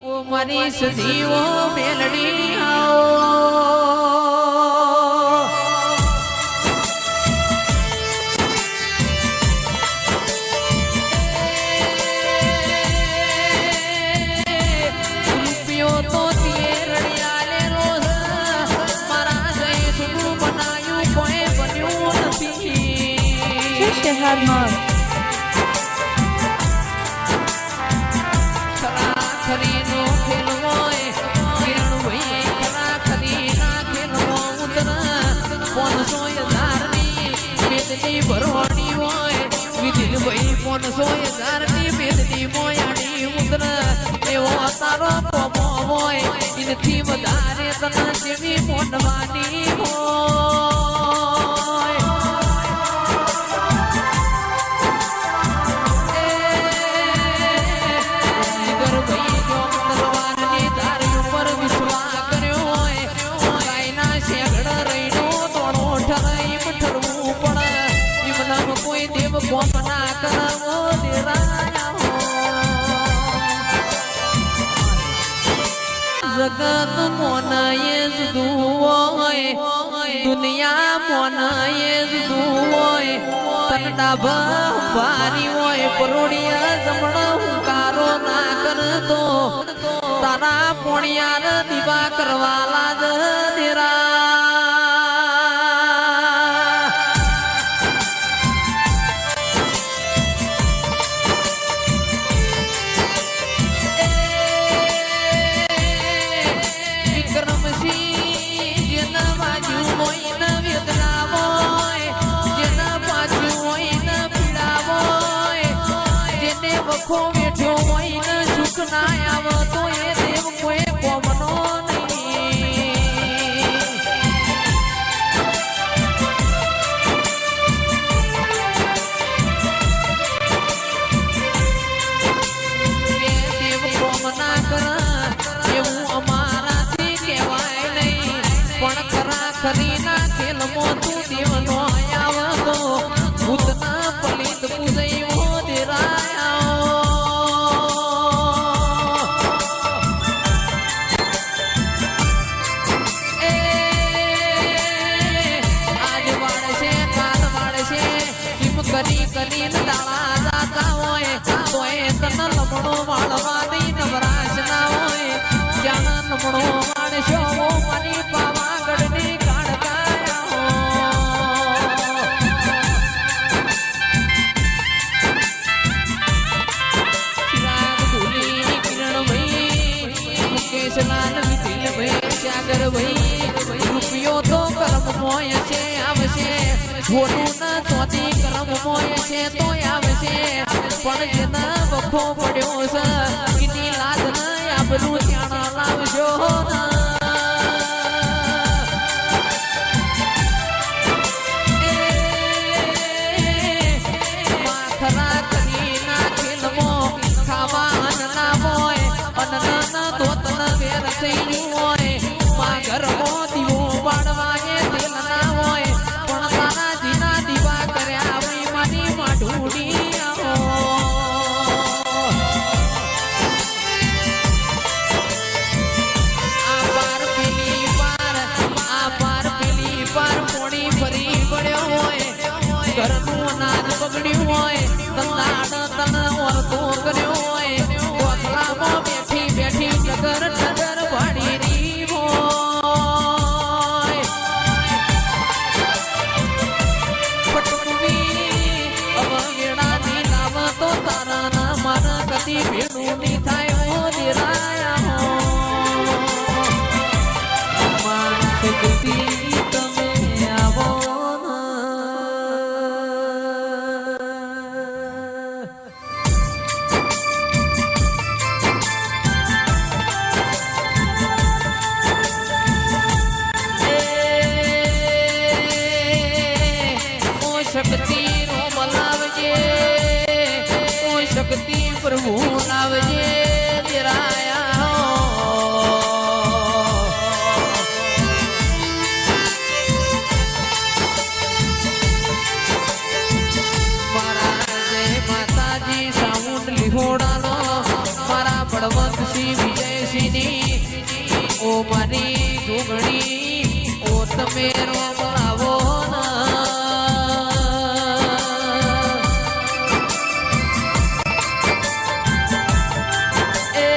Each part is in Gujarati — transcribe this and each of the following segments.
ઓ મારી સજીવો મેલડી આવો રૂપિયો તો તેરડિયાલે રોજ મારા જઈ સુનું બનાયું કોઈ બન્યું નથી શહેરમાં ખરીનો ખેલ હોય કિરણ ભાઈ ખરા ખરી ના ખેલ ઉતર 500,000 ની બેદની ભરવાડી હોય વિધિલ ભાઈ 500,000 ની બેદની મોયાડી ઉતર એવો તારો પમો હોય ઇનથી વધારે તને જેવી મોડવાની હોય કોમના કરવો જગત મોનાએ જુદું હોય દુનિયા મોનાએ જુદું હોય તનડા ભારી હોય પરોડિયા જમણ હુંકારો ના કરતો તારા પોણિયાર દીવા કરવાલા જ દેરા વખો બેઠો હોય ને સુખ ના આવ તો એ દેવ કોઈ કોમનો નહીં દેવ કોમ ના કર એવું અમારાથી કહેવાય નહીં પણ ખરા ખરી ના ખેલમાં તું દેવ નો આવ તો ભૂતના પલિત પૂજયો દેરાયા કરીને દાળા જાતા હોય તોય તન લમણો વાળવા દઈ નવરાશ ના હોય જ્યાં લમણો વાળશો મારી પાવાગઢની ચિરાગ ધૂલી કિરણ ભાઈ મુકેશલાલ વિધિલ ભાઈ સાગર ભાઈ રૂપિયો તો કર્મ મોય છે આવશે ખોટું ના ચોથી કર્મ મોય છે તો આવશે પણ જેના વખો પડ્યો છે કીધી લાજ ના આબરૂ ત્યાં લાવશો ખરા કરી ના ખેલમો ખાવા અન્ન ના હોય અન્ન ના ધોતન વેર થઈ ગયું હોય માં ઘરમાં દીવો પાડવા એ તેલ ના હોય પણ તારા જીના દીવા કર્યા આપણી માની માઢુડી આ પાર પેલી પાર મોડી ફરી પડ્યો હોય ઘરનું અનાજ બગડ્યું હોય તલાડ તન ઓરતો કર્યો હોય કોથળામાં બેઠી બેઠી ટગર ટગર વાડી રહી હોય પટુવી અવગેડાની લાવ તો તારા ના મન કદી ભેડું ની થાય હો દેરાયા હો માન સકતી તમે આવો તમે રોમ લાવો એ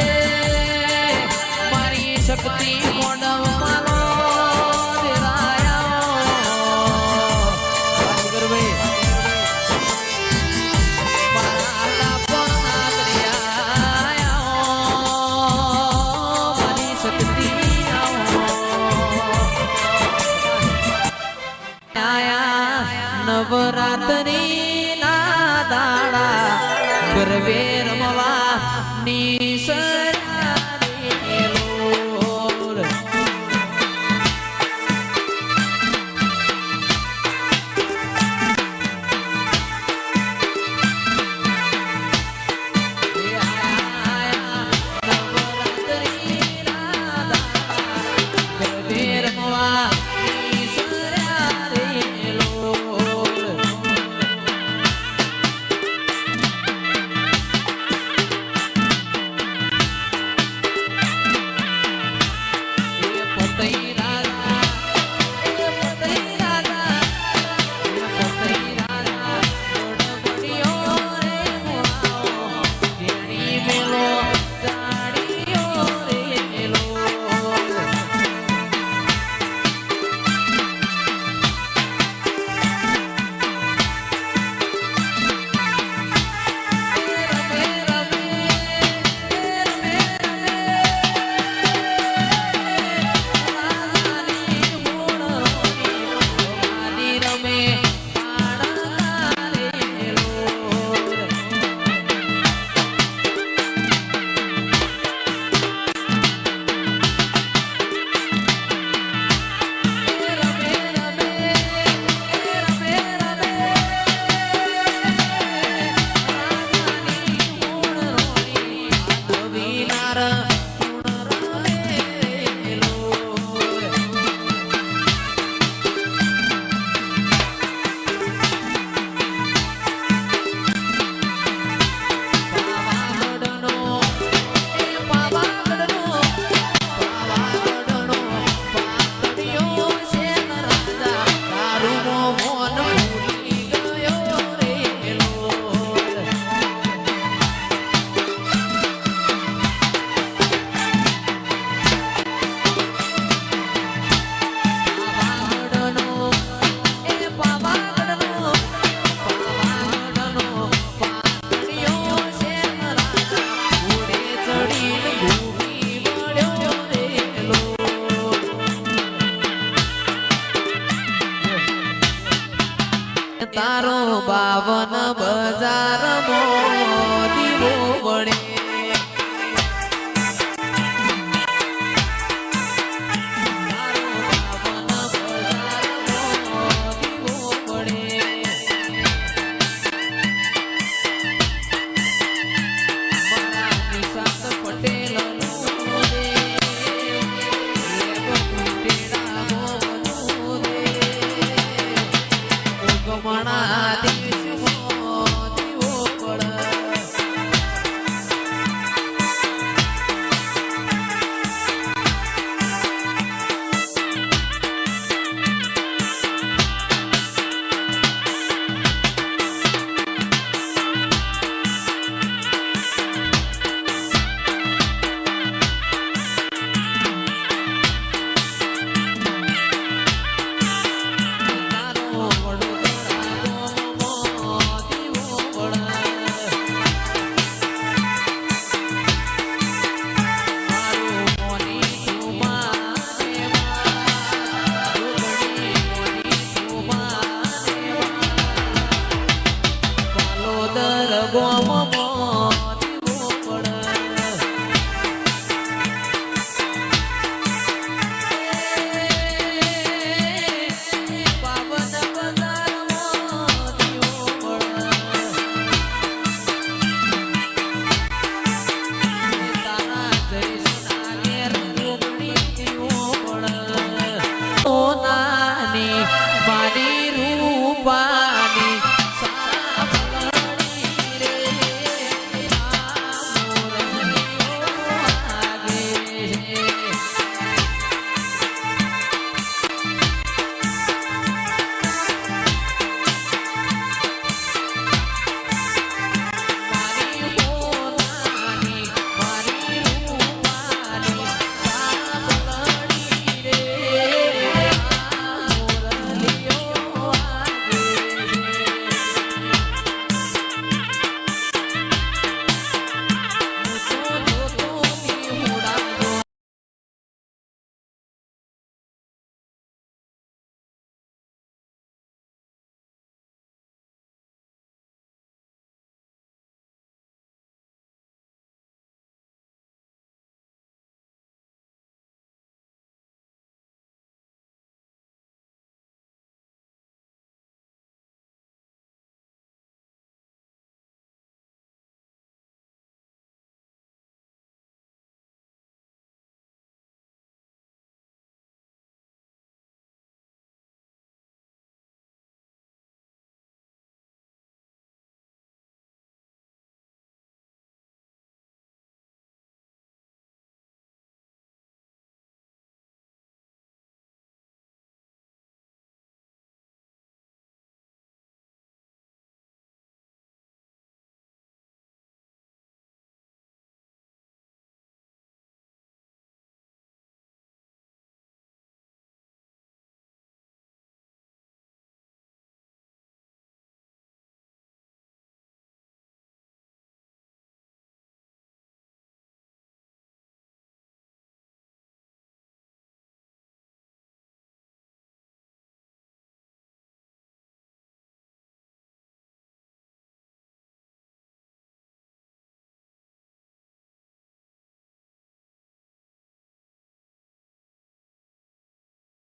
મારી શક્તિ મોડવ માનો નવરાત્રી ના દાડા ગરબે રમવા રમે